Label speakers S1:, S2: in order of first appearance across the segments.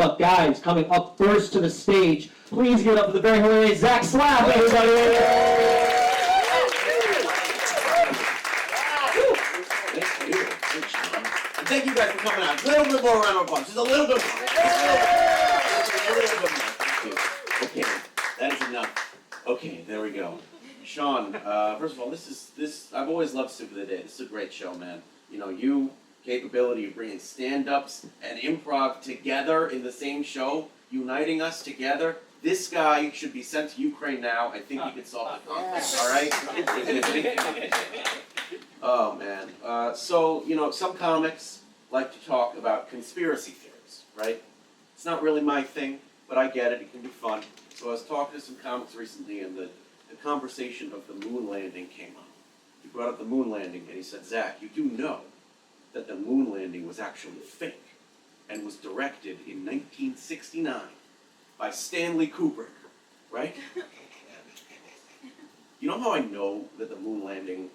S1: But guys, coming up first to the stage, please give it up for the very hilarious Zack Slaff, everybody!
S2: And thank you guys for coming out. A little bit more round of applause. Just a little bit more. Okay, that is enough. Okay, there we go. Shawn, first of all, this. I've always loved Soup of the Day. This is a great show, man. You know, you capability of bringing stand-ups and improv together in the same show, uniting us together. This guy should be sent to Ukraine now. I think he could solve the conflict. All right. Oh man. So you know, some comics like to talk about conspiracy theories, right? It's not really my thing, but I get it. It can be fun. So I was talking to some comics recently, and the conversation of the moon landing came up. He brought up the moon landing, and he said, Zach, you do know that the moon landing was actually fake and was directed in 1969 by Stanley Kubrick, right? You know how I know that the moon landing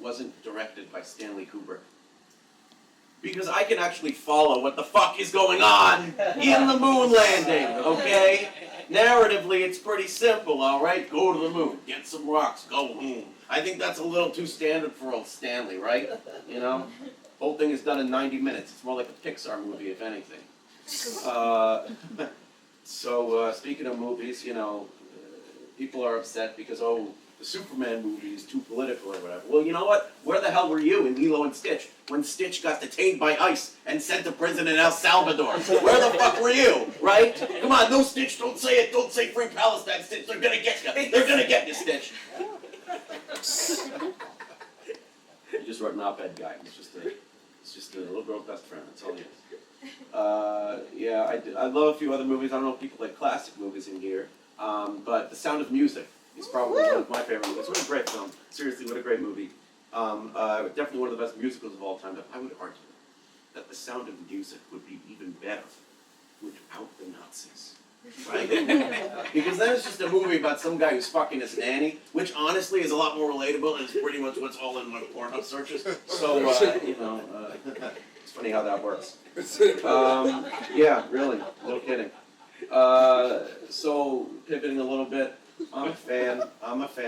S2: wasn't directed by Stanley Kubrick? Because I can actually follow what the fuck is going on in the moon landing, okay? Narratively, it's pretty simple, all right? Go to the moon, get some rocks, go home. I think that's a little too standard for old Stanley, right? You know? Whole thing is done in 90 minutes. It's more like a Pixar movie, if anything. So speaking of movies, you know, people are upset because, oh, the Superman movie is too political or whatever. Well, you know what? Where the hell were you in Lilo and Stitch when Stitch got detained by ICE and sent to prison in El Salvador? Where the fuck were you, right? Come on, no Stitch, don't say it. Don't say Free Palestine, Stitch. They're gonna get you. They're gonna get you, Stitch. You just wrote an op-ed guy. It's just a little girl's best friend. That's all he is. Yeah, I love a few other movies. I don't know if people like classic movies in here, but The Sound of Music is probably one of my favorite movies. What a great film. Seriously, what a great movie. Definitely one of the best musicals of all time, but I would argue that The Sound of Music would be even better without the Nazis. Right? Because then it's just a movie about some guy who's fucking his nanny, which honestly is a lot more relatable and is pretty much what's all in my Pornhub searches. So, you know, it's funny how that works. Yeah, really, no kidding. So, pivoting a little bit, I'm a fan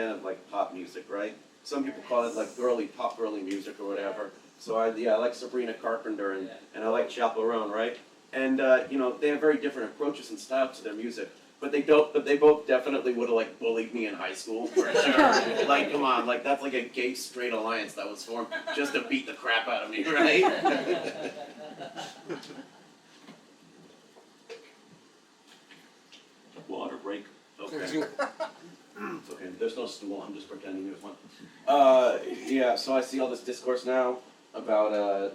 S2: of like pop music, right? Some people call it like pop girly music or whatever. So I like Sabrina Carpenter and I like Chappell Roan, right? And you know, they have very different approaches and styles to their music. But they both definitely would have like bullied me in high school for sure. Like, come on, like that's like a gay straight alliance that was formed just to beat the crap out of me, right? Water break. Okay. It's okay. There's no stool. I'm just pretending there's one. Yeah. So I see all this discourse now about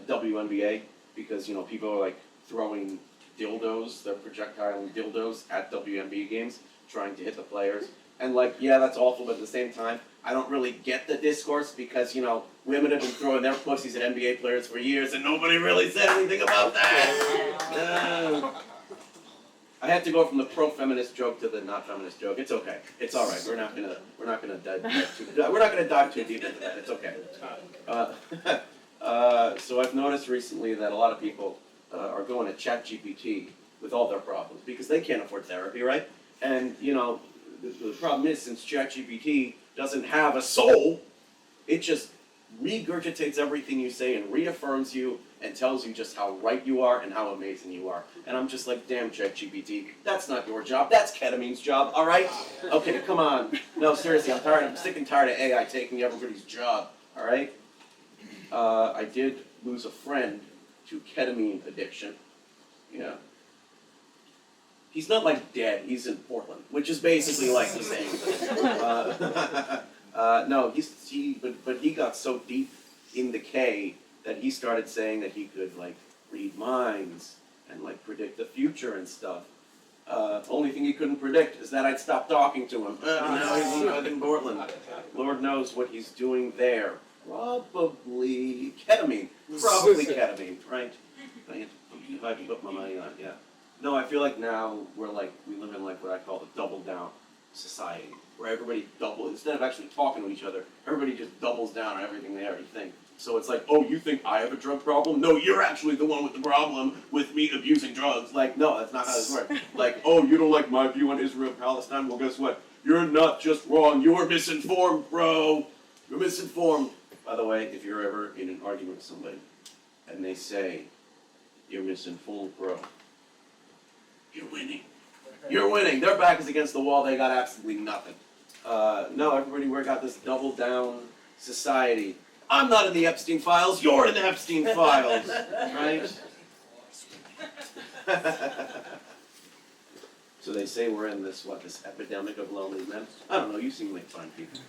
S2: WNBA because you know people are like throwing dildos, they're projectile dildos at WNBA games, trying to hit the players. And like, yeah, that's awful, but at the same time, I don't really get the discourse because, you know, women have been throwing their pussies at NBA players for years and nobody really said anything about that. I had to go from the pro-feminist joke to the not feminist joke. It's okay. It's all right. We're not gonna dive too deep into that. It's okay. So I've noticed recently that a lot of people are going to ChatGPT with all their problems because they can't afford therapy, right? And you know, the problem is since ChatGPT doesn't have a soul, it just regurgitates everything you say and reaffirms you and tells you just how right you are and how amazing you are. And I'm just like, damn ChatGPT, that's not your job. That's ketamine's job, all right? Okay, come on. No, seriously, I'm sick and tired of AI taking everybody's job, all right? I did lose a friend to ketamine addiction. Yeah. He's not like dead, he's in Portland, which is basically like the same thing. No, but he got so deep in the K that he started saying that he could like read minds and like predict the future and stuff. Only thing he couldn't predict is that I'd stop talking to him. Now he's in Portland. Lord knows what he's doing there. Probably ketamine. Probably ketamine, right? If I can put my money on it, yeah. No, I feel like now we live in like what I call the double down society, where everybody instead of actually talking to each other, everybody just doubles down on everything they already think. So it's like, oh, you think I have a drug problem? No, you're actually the one with the problem with me abusing drugs. Like, no, that's not how this works. Like, oh, you don't like my view on Israel and Palestine? Well, guess what? You're not just wrong, you're misinformed, bro. You're misinformed. By the way, if you're ever in an argument with somebody and they say, you're misinformed, bro, you're winning. You're winning. Their back is against the wall. They got absolutely nothing. No, everybody, we got this double down society. I'm not in the Epstein files. You're in the Epstein files, right? So they say we're in this epidemic of lonely men. I don't know. You seem like fine people.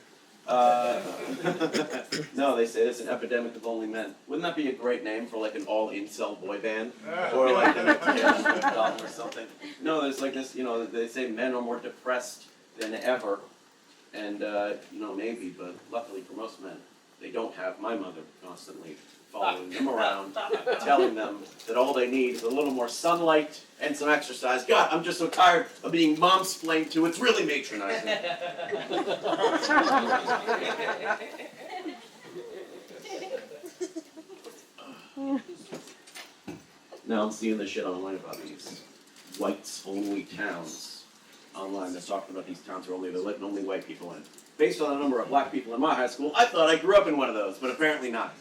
S2: No, they say it's an epidemic of lonely men. Wouldn't that be a great name for like an all-incel boy band? Or like an album or something? No, there's like this, they say men are more depressed than ever. And, maybe, but luckily for most men, they don't have my mother constantly following them around, telling them that all they need is a little more sunlight and some exercise. God, I'm just so tired of being mom-splained to. It's really matronizing. Now I'm seeing this shit online about these whites-only towns online. They're talking about these towns where they're letting only white people in. Based on the number of black people in my high school, I thought I grew up in one of those, but apparently not.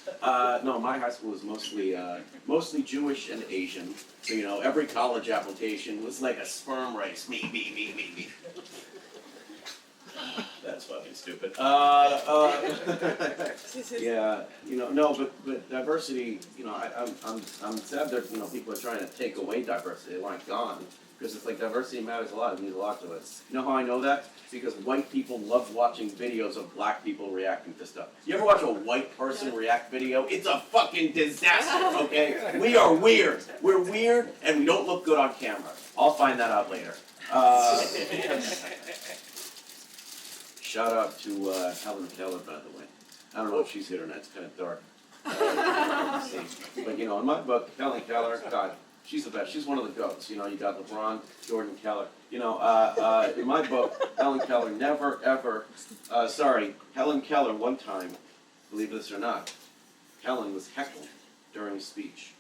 S2: No, my high school was mostly Jewish and Asian. So, every college application was like a sperm race. Me. That's fucking stupid. Yeah, no, but diversity, I'm sad that, people are trying to take away diversity. They want it gone. Because it's like diversity matters a lot. It means a lot to us. You know how I know that? Because white people love watching videos of black people reacting to stuff. You ever watch a white person react video? It's a fucking disaster, okay? We are weird. We're weird, and we don't look good on camera. I'll find that out later. Shout out to Helen Keller, by the way. I don't know if she's here or not. It's kind of dark. But, in my book, Helen Keller, God, she's the best. She's one of the goats. You got LeBron, Jordan, Keller. In my book, Helen Keller never, ever, Helen Keller one time, believe this or not, Helen was heckled during a speech.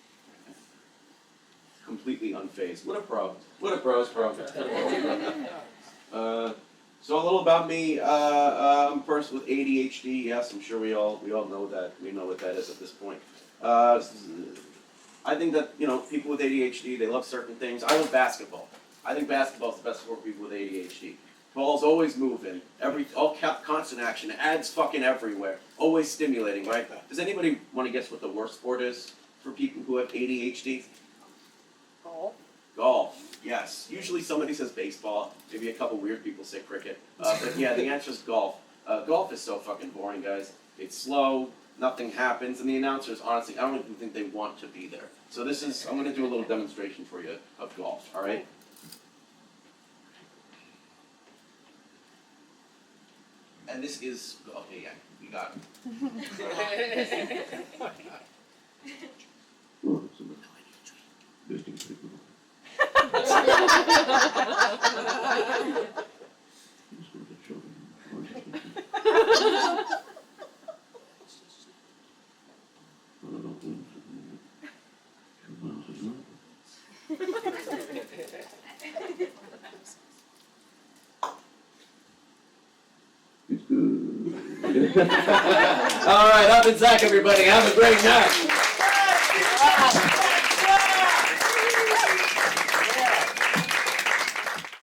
S2: Completely unfazed. What a pro. What a pro's pro. So a little about me. I'm a person with ADHD. Yes, I'm sure we all know that. We know what that is at this point. I think that, people with ADHD, they love certain things. I love basketball. I think basketball is the best sport for people with ADHD. Ball's always moving. All constant action. Ads fucking everywhere. Always stimulating, right? Does anybody want to guess what the worst sport is for people who have ADHD?
S3: Golf.
S2: Golf. Yes. Usually somebody says baseball. Maybe a couple weird people say cricket. But yeah, the answer is golf. Golf is so fucking boring, guys. It's slow. Nothing happens, and the announcers, honestly, I don't even think they want to be there. So I'm going to do a little demonstration for you of golf, all right? And this is, okay, yeah, you got it. All right, up and Zack, everybody. Have a great night.